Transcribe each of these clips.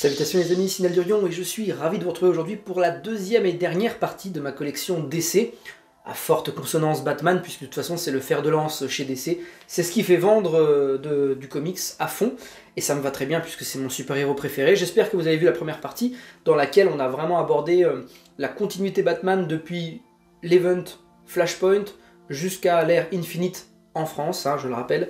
Salutations les amis, Sinal Durion et je suis ravi de vous retrouver aujourd'hui pour la deuxième et dernière partie de ma collection DC, à forte consonance Batman, puisque de toute façon c'est le fer de lance chez DC, c'est ce qui fait vendre du comics à fond, et ça me va très bien puisque c'est mon super-héros préféré. J'espère que vous avez vu la première partie, dans laquelle on a vraiment abordé la continuité Batman depuis l'event Flashpoint jusqu'à l'ère Infinite en France, hein, je le rappelle.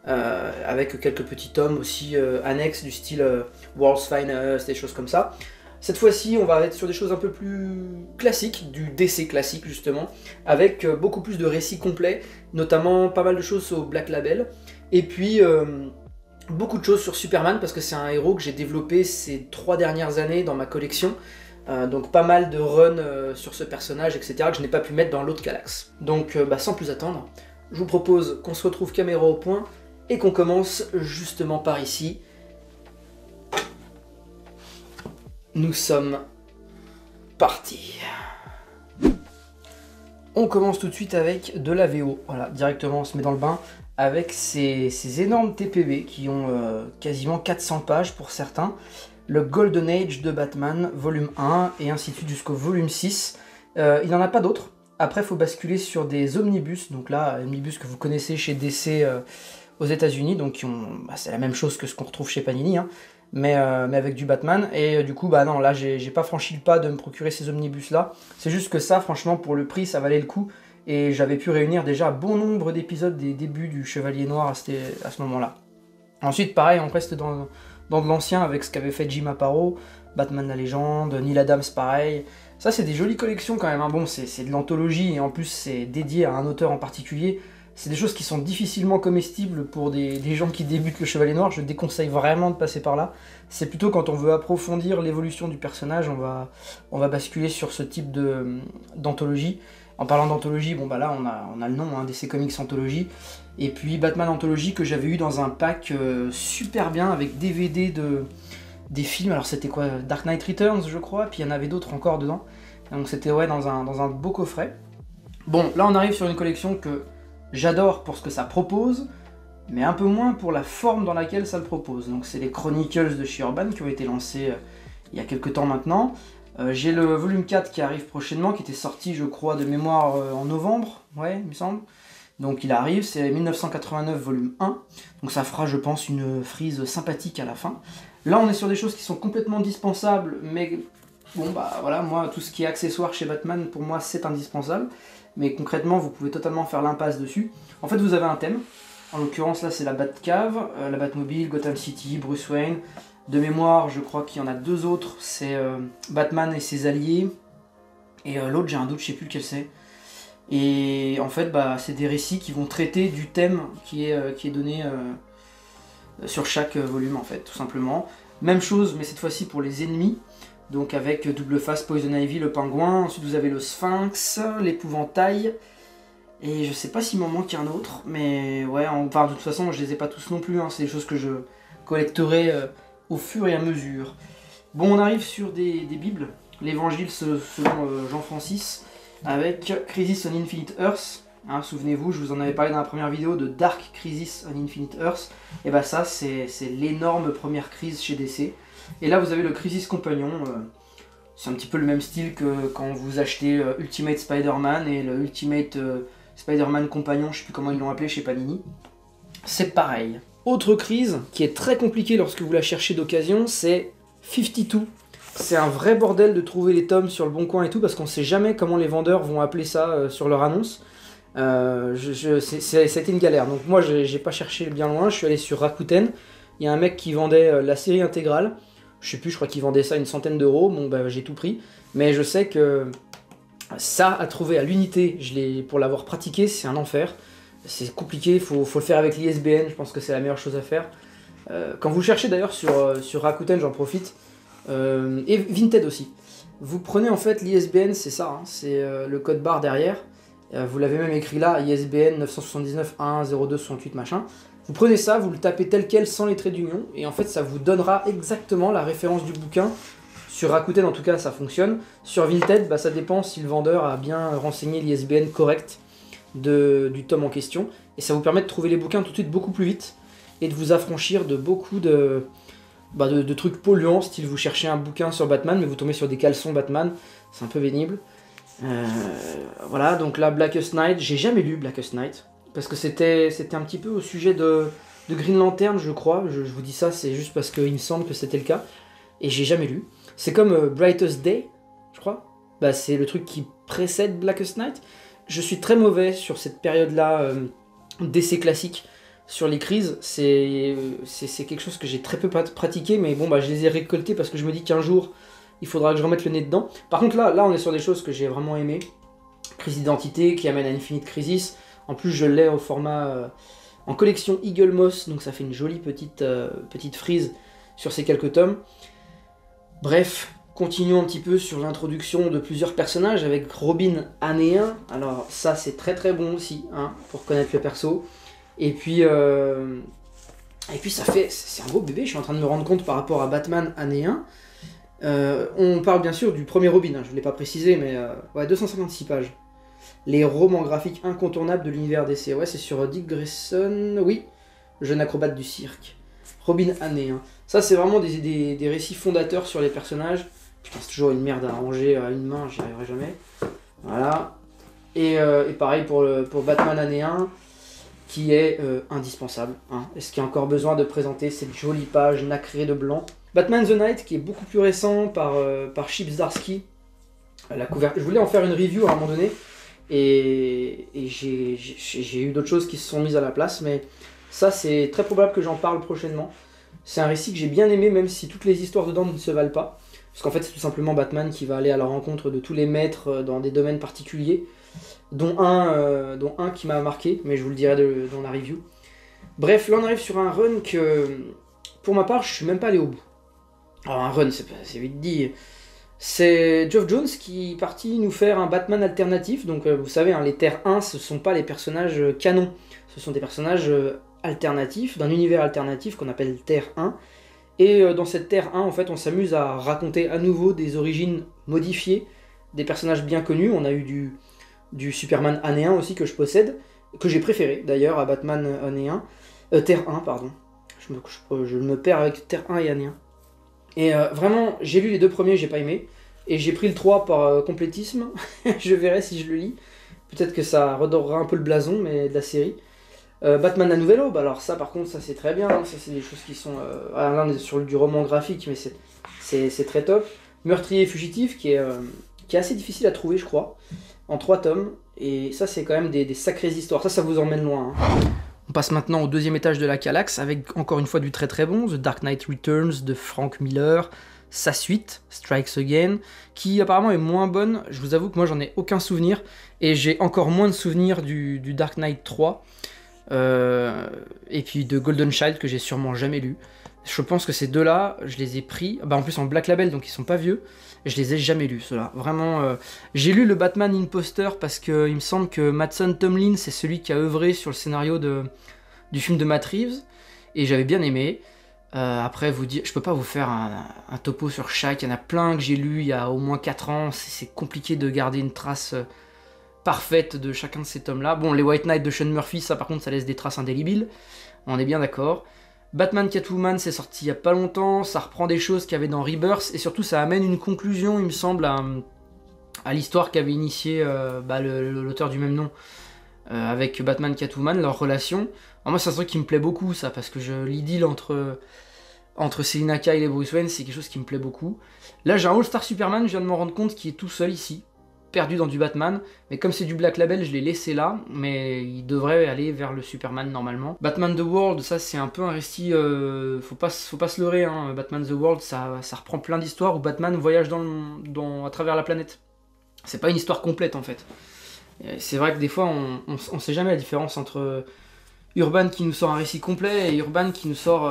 Avec quelques petits tomes aussi annexes du style World's Finest, des choses comme ça. Cette fois-ci, on va être sur des choses un peu plus classiques, du DC classique justement, avec beaucoup plus de récits complets, notamment pas mal de choses au Black Label, et puis beaucoup de choses sur Superman, parce que c'est un héros que j'ai développé ces 3 dernières années dans ma collection, donc pas mal de runs sur ce personnage, etc., que je n'ai pas pu mettre dans l'autre galaxie. Donc sans plus attendre, je vous propose qu'on se retrouve caméra au point, et qu'on commence justement par ici. Nous sommes partis. On commence tout de suite avec de la VO. Voilà, directement on se met dans le bain avec ces énormes TPB qui ont quasiment 400 pages pour certains. Le Golden Age de Batman, volume 1 et ainsi de suite jusqu'au volume 6. Il n'y en a pas d'autres. Après il faut basculer sur des omnibus. Donc là, omnibus que vous connaissez chez DC aux États-Unis, donc c'est la même chose que ce qu'on retrouve chez Panini, hein, mais avec du Batman, et du coup, non, là, j'ai pas franchi le pas de me procurer ces omnibus-là, c'est juste que ça, franchement, pour le prix, ça valait le coup, et j'avais pu réunir déjà bon nombre d'épisodes des débuts du Chevalier Noir à ce moment-là. Ensuite, pareil, on reste dans de l'ancien, avec ce qu'avait fait Jim Aparo, Batman la légende, Neil Adams, pareil. Ça, c'est des jolies collections quand même, hein. Bon, c'est de l'anthologie, et en plus, c'est dédié à un auteur en particulier. C'est des choses qui sont difficilement comestibles pour des gens qui débutent le Chevalier Noir, je déconseille vraiment de passer par là. C'est plutôt quand on veut approfondir l'évolution du personnage, on va basculer sur ce type d'anthologie. En parlant d'anthologie, bon là on a le nom, hein, DC Comics Anthologie, et puis Batman Anthologie que j'avais eu dans un pack super bien avec DVD des films, alors c'était quoi, Dark Knight Returns je crois, puis il y en avait d'autres encore dedans, donc c'était ouais dans un beau coffret. Bon, là on arrive sur une collection que j'adore pour ce que ça propose, mais un peu moins pour la forme dans laquelle ça le propose. Donc c'est les Chronicles de chez Urban qui ont été lancés il y a quelques temps maintenant. J'ai le volume 4 qui arrive prochainement, qui était sorti je crois de mémoire en novembre, ouais il me semble. Donc il arrive, c'est 1989 volume 1, donc ça fera je pense une frise sympathique à la fin. Là on est sur des choses qui sont complètement dispensables, mais bon voilà, moi tout ce qui est accessoire chez Batman pour moi c'est indispensable. Mais concrètement, vous pouvez totalement faire l'impasse dessus. En fait, vous avez un thème. En l'occurrence, là, c'est la Batcave, la Batmobile, Gotham City, Bruce Wayne. De mémoire, je crois qu'il y en a 2 autres. C'est Batman et ses alliés. Et l'autre, j'ai un doute, je sais plus lequel c'est. Et en fait, c'est des récits qui vont traiter du thème qui est donné sur chaque volume, en fait, tout simplement. Même chose, mais cette fois-ci pour les ennemis. Donc avec Double Face, Poison Ivy, le pingouin, ensuite vous avez le Sphinx, l'épouvantail, et je sais pas s'il m'en manque un autre, mais ouais, enfin de toute façon je les ai pas tous non plus, hein, c'est des choses que je collecterai au fur et à mesure. Bon, on arrive sur des bibles, l'évangile selon Jean-Francis, avec Crisis on Infinite Earth, hein, souvenez-vous, je vous en avais parlé dans la première vidéo de Dark Crisis on Infinite Earth, et ça c'est l'énorme première crise chez DC. Et là vous avez le Crisis Compagnon, c'est un petit peu le même style que quand vous achetez Ultimate Spider-Man et le Ultimate Spider-Man Compagnon, je sais plus comment ils l'ont appelé chez Panini. C'est pareil. Autre crise qui est très compliquée lorsque vous la cherchez d'occasion, c'est 52. C'est un vrai bordel de trouver les tomes sur le bon coin et tout, parce qu'on sait jamais comment les vendeurs vont appeler ça sur leur annonce. Ça a été une galère, donc moi j'ai pas cherché bien loin, je suis allé sur Rakuten. Il y a un mec qui vendait la série intégrale. Je sais plus, je crois qu'il vendait ça une centaine d'euros, bon j'ai tout pris, mais je sais que ça à trouver à l'unité, pour l'avoir pratiqué, c'est un enfer, c'est compliqué, faut le faire avec l'ISBN, je pense que c'est la meilleure chose à faire. Quand vous cherchez d'ailleurs sur Rakuten, j'en profite, et Vinted aussi, vous prenez en fait l'ISBN, c'est ça, hein, c'est le code barre derrière, vous l'avez même écrit là, ISBN 979 1 02 68 machin. Vous prenez ça, vous le tapez tel quel sans les traits d'union, et en fait ça vous donnera exactement la référence du bouquin. Sur Rakuten en tout cas ça fonctionne. Sur Vinted, ça dépend si le vendeur a bien renseigné l'ISBN correct du tome en question. Et ça vous permet de trouver les bouquins tout de suite beaucoup plus vite, et de vous affranchir de beaucoup de de trucs polluants, style vous cherchez un bouquin sur Batman, mais vous tombez sur des caleçons Batman, c'est un peu pénible. Voilà, donc là, Blackest Night, j'ai jamais lu Blackest Night, parce que c'était un petit peu au sujet de Green Lantern, je crois, je vous dis ça, c'est juste parce qu'il me semble que c'était le cas, et j'ai jamais lu. C'est comme Brightest Day, je crois, bah, c'est le truc qui précède Blackest Night. Je suis très mauvais sur cette période-là d'essais classiques, sur les crises, c'est quelque chose que j'ai très peu pratiqué, mais bon, bah, je les ai récoltés parce que je me dis qu'un jour, il faudra que je remette le nez dedans. Par contre, là on est sur des choses que j'ai vraiment aimées. Crise d'identité qui amène à Infinite Crisis. En plus, je l'ai au format en collection Eagle Moss, donc ça fait une jolie petite frise sur ces quelques tomes. Bref, continuons un petit peu sur l'introduction de plusieurs personnages avec Robin année 1. Alors ça, c'est très très bon aussi, hein, pour connaître le perso. Et puis c'est un beau bébé, je suis en train de me rendre compte par rapport à Batman année 1. On parle bien sûr du premier Robin, hein, je ne l'ai pas précisé, mais ouais, 256 pages. Les romans graphiques incontournables de l'univers DC. Ouais, c'est sur Dick Grayson, oui, jeune acrobate du cirque. Robin année 1. Ça, c'est vraiment des récits fondateurs sur les personnages. Putain, c'est toujours une merde à ranger à une main, j'y arriverai jamais. Voilà. Et pareil pour Batman année 1, qui est indispensable. Hein. Est-ce qu'il y a encore besoin de présenter cette jolie page nacrée de blanc? Batman the Night, qui est beaucoup plus récent, par Chip Zdarsky. Je voulais en faire une review à un moment donné, et j'ai eu d'autres choses qui se sont mises à la place, mais ça, c'est très probable que j'en parle prochainement. C'est un récit que j'ai bien aimé, même si toutes les histoires dedans ne se valent pas. Parce qu'en fait, c'est tout simplement Batman qui va aller à la rencontre de tous les maîtres dans des domaines particuliers, dont un qui m'a marqué, mais je vous le dirai dans la review. Bref, là on arrive sur un run que, pour ma part, je suis même pas allé au bout. Alors un run, c'est vite dit. C'est Geoff Johns qui est parti nous faire un Batman alternatif. Donc vous savez, hein, les Terres 1, ce sont pas les personnages canons. Ce sont des personnages alternatifs, d'un univers alternatif qu'on appelle Terre 1. Et dans cette Terre 1, en fait, on s'amuse à raconter à nouveau des origines modifiées, des personnages bien connus. On a eu du Superman année 1 aussi que je possède, que j'ai préféré d'ailleurs à Batman année 1. Terre 1, pardon. Je me perds avec Terre 1 et année 1. Et vraiment, j'ai lu les deux premiers, j'ai pas aimé. Et j'ai pris le 3 par complétisme. Je verrai si je le lis. Peut-être que ça redorera un peu le blason mais de la série. Batman la Nouvelle Aube, alors ça par contre, ça c'est très bien. Hein. Ça c'est des choses qui sont... là on est sur du roman graphique, mais c'est très top. Meurtrier et fugitif, qui est assez difficile à trouver, je crois. En 3 tomes. Et ça c'est quand même des sacrées histoires. Ça vous emmène loin. Hein. On passe maintenant au deuxième étage de la Calax, avec encore une fois du très très bon, The Dark Knight Returns de Frank Miller, sa suite, Strikes Again, qui apparemment est moins bonne. Je vous avoue que moi j'en ai aucun souvenir, et j'ai encore moins de souvenirs du Dark Knight 3, et puis de Golden Child que j'ai sûrement jamais lu. Je pense que ces deux-là, je les ai pris, en plus en Black Label, donc ils sont pas vieux, je les ai jamais lus, ceux-là. Vraiment, j'ai lu le Batman Imposter parce que il me semble que Mattson Tomlin, c'est celui qui a œuvré sur le scénario du film de Matt Reeves, et j'avais bien aimé. Après, je peux pas vous faire un topo sur chaque, il y en a plein que j'ai lu il y a au moins 4 ans, c'est compliqué de garder une trace parfaite de chacun de ces tomes-là. Bon, les White Knight de Sean Murphy, ça par contre, ça laisse des traces indélébiles, on est bien d'accord. Batman Catwoman, c'est sorti il y a pas longtemps, ça reprend des choses qu'il y avait dans Rebirth, et surtout ça amène une conclusion, il me semble, à l'histoire qu'avait initié l'auteur du même nom, avec Batman Catwoman, leur relation. Alors moi c'est un truc qui me plaît beaucoup, ça, parce que l'idylle entre Selina Kyle et Bruce Wayne, c'est quelque chose qui me plaît beaucoup. Là j'ai un All-Star Superman, je viens de m'en rendre compte, qui est tout seul ici, perdu dans du Batman, mais comme c'est du Black Label, je l'ai laissé là, mais il devrait aller vers le Superman normalement. Batman The World, ça c'est un peu un récit, faut pas se leurrer, hein. Batman The World, ça reprend plein d'histoires où Batman voyage à travers la planète. C'est pas une histoire complète en fait. C'est vrai que des fois on sait jamais la différence entre Urban qui nous sort un récit complet et Urban qui nous sort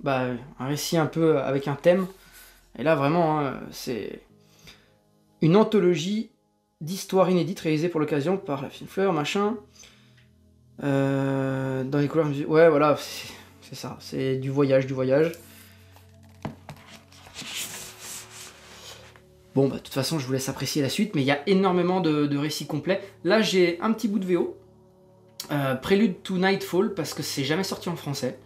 un récit un peu avec un thème. Et là vraiment, hein, c'est une anthologie d'histoires inédites réalisées pour l'occasion par la Fine Fleur, machin. Dans les couleurs... Ouais, voilà, c'est ça. C'est du voyage. Bon, de toute façon, je vous laisse apprécier la suite, mais il y a énormément de récits complets. Là, j'ai un petit bout de VO. Prélude to Nightfall, parce que c'est jamais sorti en français.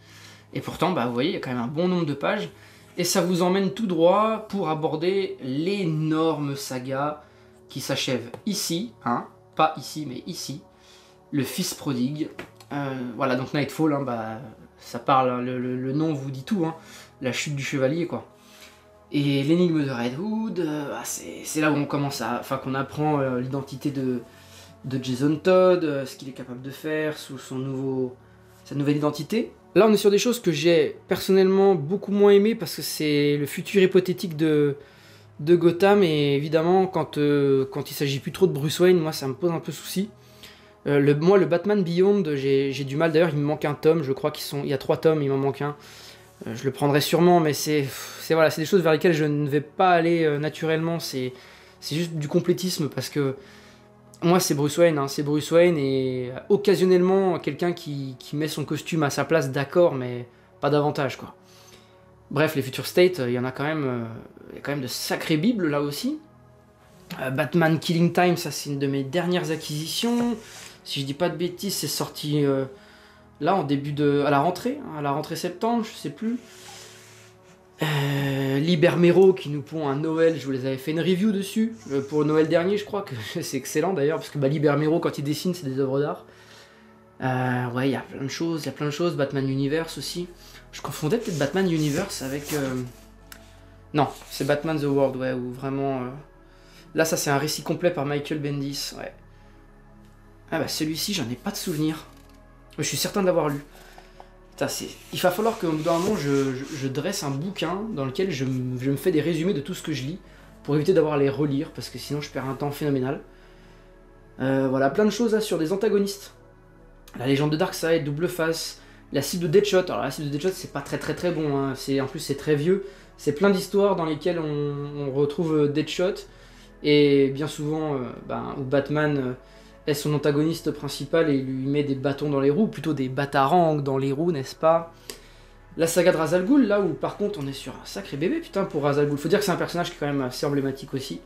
Et pourtant, vous voyez, il y a quand même un bon nombre de pages. Et ça vous emmène tout droit pour aborder l'énorme saga qui s'achève ici, hein, pas ici mais ici, le Fils prodigue. Voilà, donc Nightfall, hein, bah, ça parle, hein, le nom vous dit tout, hein, la chute du chevalier quoi. Et l'énigme de Red Hood, c'est là où on commence à, enfin qu'on apprend l'identité de Jason Todd, ce qu'il est capable de faire sous sa nouvelle identité. Là on est sur des choses que j'ai personnellement beaucoup moins aimé parce que c'est le futur hypothétique de Gotham et évidemment quand il s'agit plus trop de Bruce Wayne, moi ça me pose un peu souci. Moi le Batman Beyond, j'ai du mal, d'ailleurs il me manque un tome, je crois il y a 3 tomes, il m'en manque un. Je le prendrai sûrement, mais c'est voilà, c'est des choses vers lesquelles je ne vais pas aller naturellement, c'est juste du complétisme parce que moi c'est Bruce Wayne, hein, c'est Bruce Wayne et occasionnellement quelqu'un qui met son costume à sa place, d'accord, mais pas davantage quoi. Bref, les Future State, il y en a quand même, il y a quand même de sacrées bibles là aussi. Batman Killing Time, ça c'est une de mes dernières acquisitions. Si je dis pas de bêtises, c'est sorti là en à la rentrée septembre, je sais plus. Libermero qui nous pond un Noël, je vous les avais fait une review dessus, pour Noël dernier je crois, que c'est excellent d'ailleurs, parce que bah, Libermero quand il dessine c'est des œuvres d'art. Ouais, il y a plein de choses, Batman Universe aussi. Je confondais peut-être Batman Universe avec... Non, c'est Batman The World, ouais, où vraiment... Là ça c'est un récit complet par Michael Bendis, ouais. Ah bah celui-ci j'en ai pas de souvenir, mais je suis certain de l'avoir lu. Putain, il va falloir que dans un moment je dresse un bouquin dans lequel je me fais des résumés de tout ce que je lis pour éviter d'avoir à les relire parce que sinon je perds un temps phénoménal. Voilà, plein de choses là sur des antagonistes. La légende de Darkseid, Double Face, la cible de Deadshot. Alors la cible de Deadshot c'est pas très bon, hein. En plus c'est très vieux. C'est plein d'histoires dans lesquelles on retrouve Deadshot et bien souvent où Batman est son antagoniste principal et lui met des bâtons dans les roues, plutôt des batarangs dans les roues, n'est-ce pas? La saga de Ra's al Ghul, là où par contre on est sur un sacré bébé, putain, pour Ra's al Ghul. Faut dire que c'est un personnage qui est quand même assez emblématique aussi.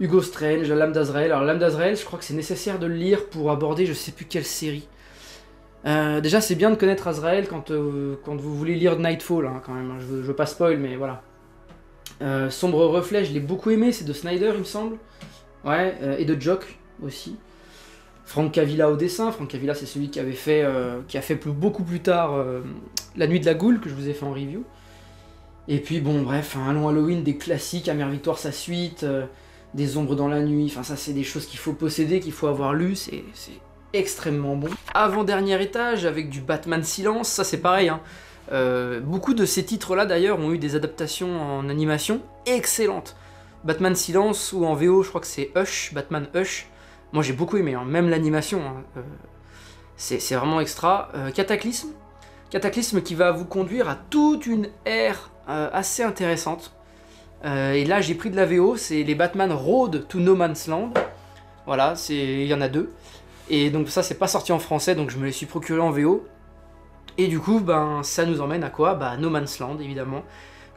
Hugo Strange, L'Âme d'Azrael. Alors L'Âme d'Azrael, je crois que c'est nécessaire de le lire pour aborder je sais plus quelle série. Déjà c'est bien de connaître Azrael quand vous voulez lire Nightfall, hein, quand même, je veux pas spoil, mais voilà. Sombre Reflet, je l'ai beaucoup aimé, c'est de Snyder il me semble. Ouais, et de Jock aussi. Frank Cavilla au dessin. Frank Cavilla c'est celui qui a fait beaucoup plus tard La Nuit de la Goule que je vous ai fait en review. Et puis bon bref, un long Halloween, des classiques, Amère Victoire sa suite, des Ombres dans la nuit, enfin ça c'est des choses qu'il faut posséder, qu'il faut avoir lu, c'est extrêmement bon. Avant-dernier étage avec du Batman Silence, ça c'est pareil, hein. Beaucoup de ces titres là d'ailleurs ont eu des adaptations en animation excellentes. Batman Silence ou en VO je crois que c'est Hush, Batman Hush. Moi j'ai beaucoup aimé, hein. Même l'animation, hein. C'est vraiment extra. Cataclysme qui va vous conduire à toute une ère assez intéressante. Et là j'ai pris de la VO, c'est les Batman Road to No Man's Land. Voilà, il y en a 2. Et donc ça c'est pas sorti en français, donc je me les suis procurés en VO. Et du coup, ben, ça nous emmène à quoi? Bah, No Man's Land, évidemment,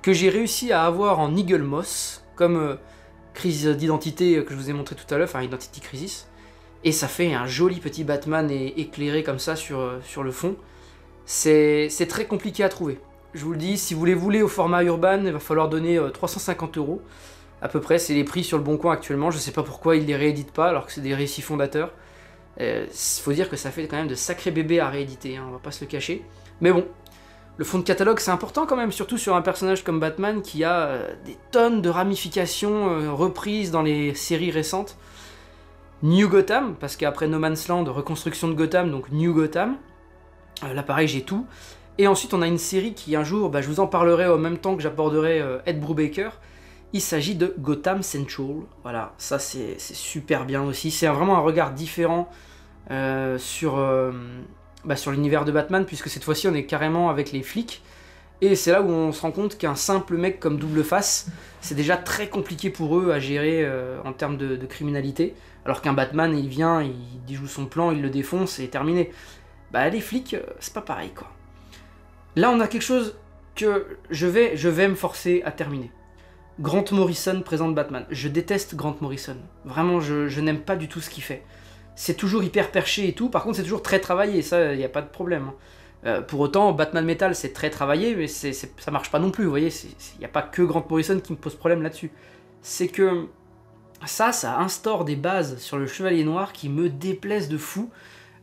que j'ai réussi à avoir en Eagle Moss, comme crise d'identité que je vous ai montré tout à l'heure, enfin Identity Crisis. Et ça fait un joli petit Batman éclairé comme ça sur le fond. C'est très compliqué à trouver. Je vous le dis, si vous les voulez au format urban, il va falloir donner 350 € à peu près, c'est les prix sur le Bon Coin actuellement. Je sais pas pourquoi ils les rééditent pas alors que c'est des récits fondateurs. Faut dire que ça fait quand même de sacrés bébés à rééditer, hein, on va pas se le cacher. Mais bon, le fond de catalogue c'est important quand même, surtout sur un personnage comme Batman qui a des tonnes de ramifications reprises dans les séries récentes. New Gotham, parce qu'après No Man's Land, reconstruction de Gotham, donc New Gotham. Là pareil, j'ai tout. Et ensuite on a une série qui un jour, je vous en parlerai en même temps que j'aborderai Ed Brubaker. Il s'agit de Gotham Central. Voilà, ça c'est super bien aussi. C'est vraiment un regard différent sur l'univers de Batman, puisque cette fois-ci on est carrément avec les flics. Et c'est là où on se rend compte qu'un simple mec comme Double Face, c'est déjà très compliqué pour eux à gérer en termes de criminalité. Alors qu'un Batman, il vient, il déjoue son plan, il le défonce et terminé. Bah les flics, c'est pas pareil quoi. Là on a quelque chose que je vais me forcer à terminer. Grant Morrison présente Batman. Je déteste Grant Morrison. Vraiment, je n'aime pas du tout ce qu'il fait. C'est toujours hyper perché et tout. Par contre, c'est toujours très travaillé. Ça, il n'y a pas de problème. Pour autant, Batman Metal, c'est très travaillé, mais ça marche pas non plus, vous voyez, il n'y a pas que Grant Morrison qui me pose problème là-dessus. C'est que ça instaure des bases sur le Chevalier Noir qui me déplaisent de fou.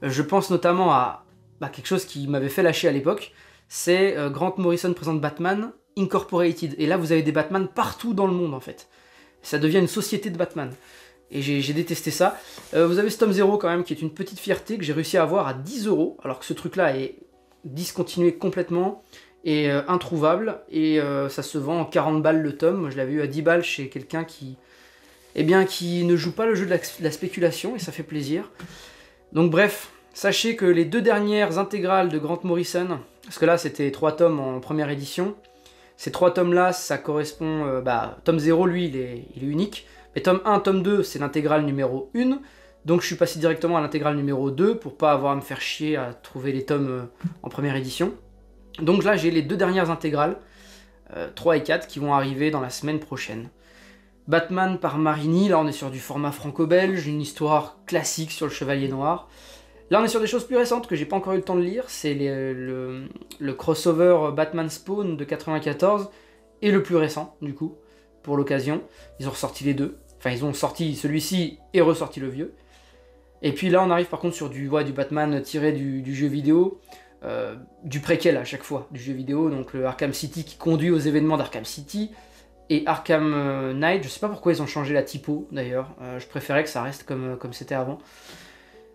Je pense notamment à quelque chose qui m'avait fait lâcher à l'époque, c'est Grant Morrison présente Batman Incorporated, et là vous avez des Batman partout dans le monde en fait. Ça devient une société de Batman. Et j'ai détesté ça. Vous avez ce tome 0 quand même, qui est une petite fierté que j'ai réussi à avoir à 10 €, alors que ce truc-là est discontinué complètement et introuvable. Et ça se vend en 40 balles le tome. Moi, je l'avais eu à 10 balles chez quelqu'un qui ne joue pas le jeu de la spéculation, et ça fait plaisir. Donc bref, sachez que les 2 dernières intégrales de Grant Morrison, parce que là c'était 3 tomes en première édition, ces 3 tomes-là, ça correspond... tome 0, lui, il est unique. Mais tome 1, tome 2, c'est l'intégrale numéro 1. Donc je suis passé directement à l'intégrale numéro 2 pour pas avoir à me faire chier à trouver les tomes en première édition. Donc là, j'ai les 2 dernières intégrales, 3 et 4, qui vont arriver dans la semaine prochaine. Batman par Marini, là on est sur du format franco-belge, une histoire classique sur le Chevalier Noir. Là on est sur des choses plus récentes que j'ai pas encore eu le temps de lire, c'est le crossover Batman Spawn de 94, et le plus récent du coup, pour l'occasion. Ils ont ressorti les deux, enfin ils ont sorti celui-ci et ressorti le vieux. Et puis là on arrive par contre sur du Batman tiré du jeu vidéo, du préquel à chaque fois du jeu vidéo, donc le Arkham City qui conduit aux événements d'Arkham City, et Arkham Knight, je sais pas pourquoi ils ont changé la typo d'ailleurs, je préférais que ça reste comme c'était avant.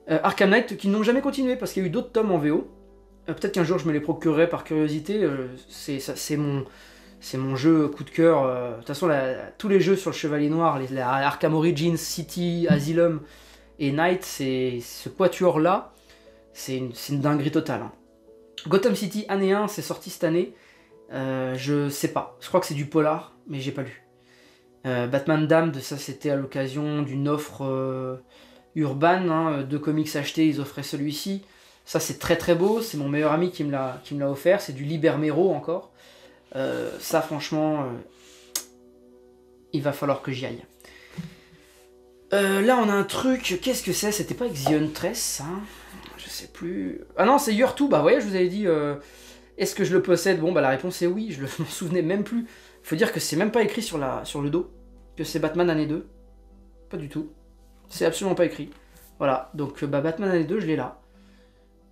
Arkham Knight qui n'ont jamais continué parce qu'il y a eu d'autres tomes en VO, peut-être qu'un jour je me les procurerai par curiosité, c'est mon jeu coup de cœur. De toute façon, tous les jeux sur le Chevalier Noir, Arkham Origins, City, Asylum et Knight, ce quatuor-là, c'est une dinguerie totale. Hein. Gotham City année 1, c'est sorti cette année. Je sais pas. Je crois que c'est du polar, mais j'ai pas lu. Batman Damned, ça c'était à l'occasion d'une offre urbaine. Hein, 2 comics achetés, ils offraient celui-ci. Ça c'est très très beau. C'est mon meilleur ami qui me l'a offert. C'est du Libermero encore. Ça franchement il va falloir que j'y aille. Là on a un truc, qu'est-ce que c'est? C'était pas avec The Huntress, hein, je sais plus. Ah non, c'est Year 2, bah vous voyez, je vous avais dit est-ce que je le possède? Bon bah la réponse est oui, je m'en souvenais même plus. Faut dire que c'est même pas écrit sur le dos que c'est Batman année 2. Pas du tout. C'est absolument pas écrit. Voilà, donc Batman année 2, je l'ai là.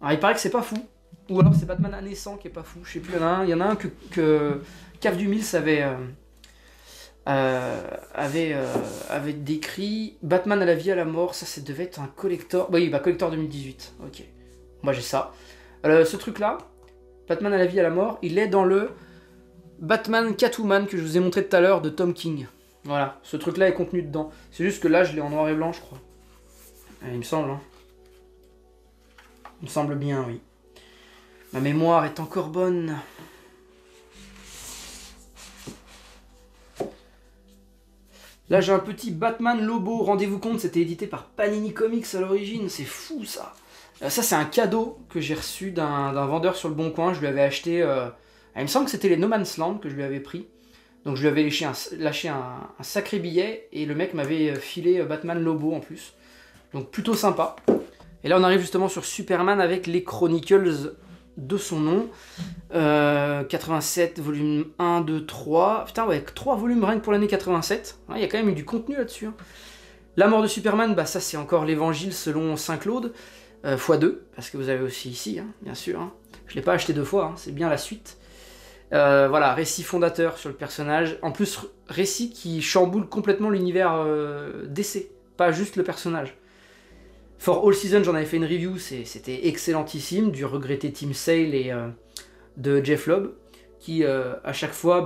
Alors il paraît que c'est pas fou. Ou alors c'est Batman année 100 qui est pas fou, je sais plus, il y en a un que Cave du Mills avait décrit. Batman à la vie, à la mort, ça devait être un collector. Oui, collector 2018, ok. Moi j'ai ça. Ce truc là, Batman à la vie, à la mort, il est dans le Batman Catwoman que je vous ai montré tout à l'heure de Tom King. Voilà, ce truc là est contenu dedans. C'est juste que là je l'ai en noir et blanc, je crois. Il me semble, hein. Il me semble bien, oui. Ma mémoire est encore bonne. Là j'ai un petit Batman Lobo, rendez-vous compte, c'était édité par Panini Comics à l'origine, c'est fou ça. Ça c'est un cadeau que j'ai reçu d'un vendeur sur le Bon Coin, je lui avais acheté, il me semble que c'était les No Man's Land que je lui avais pris. Donc je lui avais lâché un sacré billet, et le mec m'avait filé Batman Lobo en plus. Donc plutôt sympa. Et là on arrive justement sur Superman avec les Chronicles de son nom. 87, volume 1, 2, 3. Putain ouais, 3 volumes rien que pour l'année 87. Il y a quand même eu du contenu là-dessus. Hein. La mort de Superman, ça c'est encore l'évangile selon Saint-Claude, x2, parce que vous avez aussi ici, hein, bien sûr. Hein. Je ne l'ai pas acheté 2 fois, hein, c'est bien la suite. Voilà, récit fondateur sur le personnage. En plus, récit qui chamboule complètement l'univers DC, pas juste le personnage. For All Season, j'en avais fait une review, c'était excellentissime, du regretté Tim Sale et de Jeff Lobb, qui à chaque fois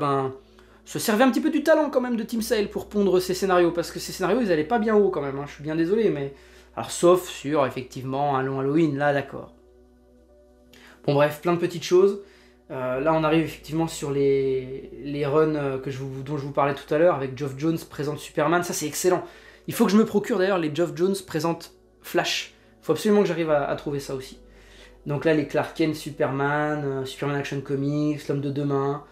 se servait un petit peu du talent quand même de Tim Sale pour pondre ses scénarios, parce que ses scénarios ils allaient pas bien haut quand même, hein, je suis bien désolé, mais... Alors sauf sur effectivement un long Halloween, là d'accord. Bon bref, plein de petites choses. Là on arrive effectivement sur les runs dont je vous parlais tout à l'heure, avec Geoff Jones présente Superman, ça c'est excellent. Il faut que je me procure d'ailleurs les Geoff Jones présente Flash. Il faut absolument que j'arrive à trouver ça aussi. Donc là, les Clark Kent, Superman, Superman Action Comics, L'Homme de Demain,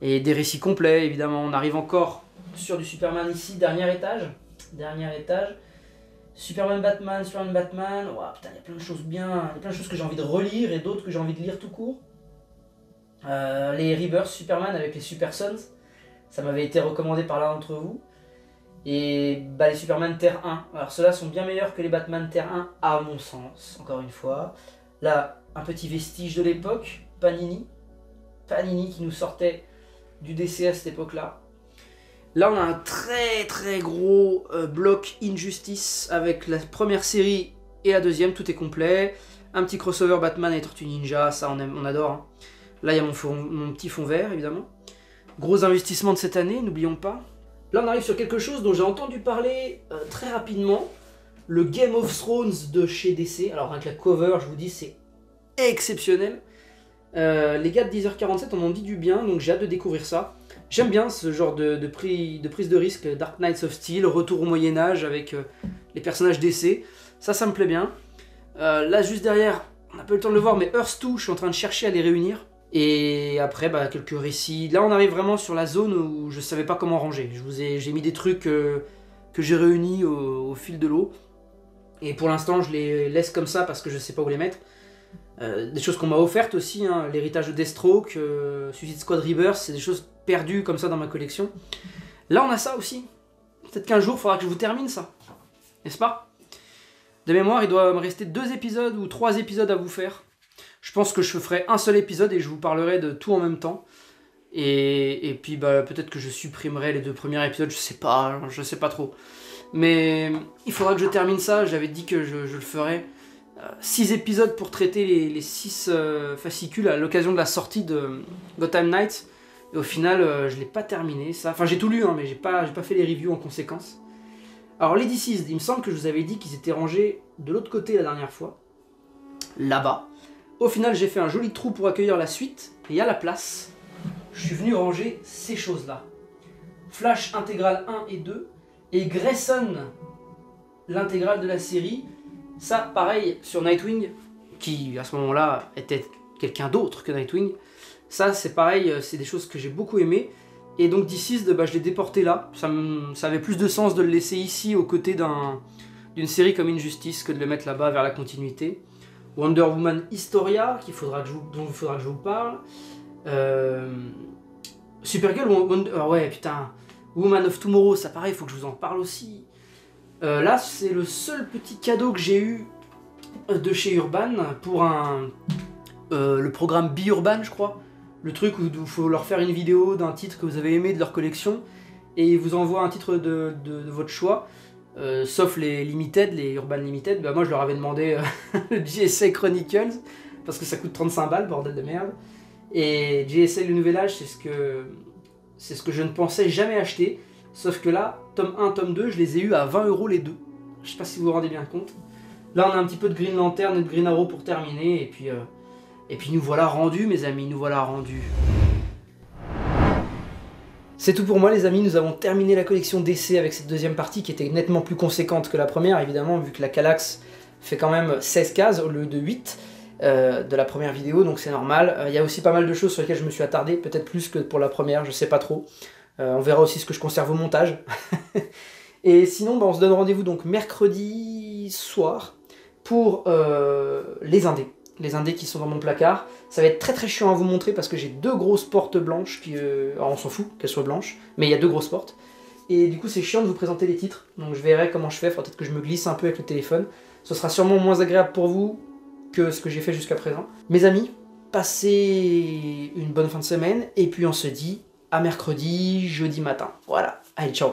et des récits complets, évidemment. On arrive encore sur du Superman ici, dernier étage. Superman Batman, ouah, putain, il y a plein de choses bien, il y a plein de choses que j'ai envie de relire et d'autres que j'ai envie de lire tout court. Les Rebirth Superman avec les Super Sons, ça m'avait été recommandé par l'un d'entre vous. Et bah, les Superman Terre 1, alors ceux-là sont bien meilleurs que les Batman Terre 1 à mon sens, encore une fois. Là, un petit vestige de l'époque, Panini qui nous sortait du DC à cette époque-là. Là, on a un très gros bloc Injustice avec la première série et la deuxième, tout est complet. Un petit crossover Batman et Tortue Ninja, ça on adore. Hein. Là, il y a mon petit fond vert, évidemment. Gros investissement de cette année, n'oublions pas. Là, on arrive sur quelque chose dont j'ai entendu parler très rapidement. Le Game of Thrones de chez DC. Alors, avec la cover, je vous dis, c'est exceptionnel. Les gars de 10h47 en ont dit du bien, donc j'ai hâte de découvrir ça. J'aime bien ce genre de prise de risque, Dark Knights of Steel, retour au Moyen-Âge avec les personnages DC. Ça me plaît bien. Là, juste derrière, on n'a pas eu le temps de le voir, mais Earth 2, je suis en train de chercher à les réunir. Et après, bah, quelques récits. Là, on arrive vraiment sur la zone où je savais pas comment ranger. J'ai mis des trucs que j'ai réunis au fil de l'eau. Et pour l'instant, je les laisse comme ça parce que je sais pas où les mettre. Des choses qu'on m'a offertes aussi, hein, l'héritage de Deathstroke, Suicide Squad Rebirth, c'est des choses perdues comme ça dans ma collection. Là, on a ça aussi. Peut-être qu'un jour, il faudra que je vous termine ça. N'est-ce pas? De mémoire, il doit me rester 2 épisodes ou 3 épisodes à vous faire. Je pense que je ferai un seul épisode et je vous parlerai de tout en même temps. Et puis bah, peut-être que je supprimerai les 2 premiers épisodes, je sais pas trop. Mais il faudra que je termine ça, j'avais dit que je le ferais. 6 épisodes pour traiter les 6 fascicules à l'occasion de la sortie de Gotham Knights. Et au final, je l'ai pas terminé ça. Enfin, j'ai tout lu, hein, mais j'ai pas fait les reviews en conséquence. Alors les DC's, il me semble que je vous avais dit qu'ils étaient rangés de l'autre côté la dernière fois. Là-bas. Au final, j'ai fait un joli trou pour accueillir la suite, et il y a la place. Je suis venu ranger ces choses-là. Flash intégrale 1 et 2, et Grayson, l'intégrale de la série. Ça, pareil, sur Nightwing, qui à ce moment-là était quelqu'un d'autre que Nightwing. Ça, c'est pareil, c'est des choses que j'ai beaucoup aimées. Et donc DC's, bah, je l'ai déporté là. Ça avait plus de sens de le laisser ici, aux côtés d'une série comme Injustice, que de le mettre là-bas vers la continuité. Wonder Woman Historia, dont il faudra que je vous parle. Supergirl, ouais, putain. Woman of Tomorrow, ça pareil, il faut que je vous en parle aussi. Là, c'est le seul petit cadeau que j'ai eu de chez Urban pour le programme Bi-Urban, je crois. Le truc où il faut leur faire une vidéo d'un titre que vous avez aimé de leur collection et ils vous envoient un titre de votre choix. Sauf les Limited, les Urban Limited, bah moi je leur avais demandé le JSA Chronicles parce que ça coûte 35 balles, bordel de merde. Et JSA le Nouvel Âge, c'est ce que je ne pensais jamais acheter. Sauf que là, tome 1, tome 2, je les ai eu à 20 € les deux. Je sais pas si vous vous rendez bien compte. Là, on a un petit peu de Green Lantern et de Green Arrow pour terminer. Et puis nous voilà rendus, mes amis, nous voilà rendus. C'est tout pour moi les amis, nous avons terminé la collection DC avec cette deuxième partie qui était nettement plus conséquente que la première évidemment vu que la Kallax fait quand même 16 cases au lieu de 8 de la première vidéo donc c'est normal. Il y a aussi pas mal de choses sur lesquelles je me suis attardé, peut-être plus que pour la première, je sais pas trop. On verra aussi ce que je conserve au montage. Et sinon bah, on se donne rendez-vous donc mercredi soir pour les indés. Les indés qui sont dans mon placard. Ça va être très chiant à vous montrer parce que j'ai 2 grosses portes blanches qui... alors on s'en fout qu'elles soient blanches, mais il y a 2 grosses portes. Et du coup c'est chiant de vous présenter les titres, donc je verrai comment je fais, faudra peut-être que je me glisse un peu avec le téléphone. Ce sera sûrement moins agréable pour vous que ce que j'ai fait jusqu'à présent. Mes amis, passez une bonne fin de semaine, et puis on se dit à mercredi, jeudi matin. Voilà, allez ciao.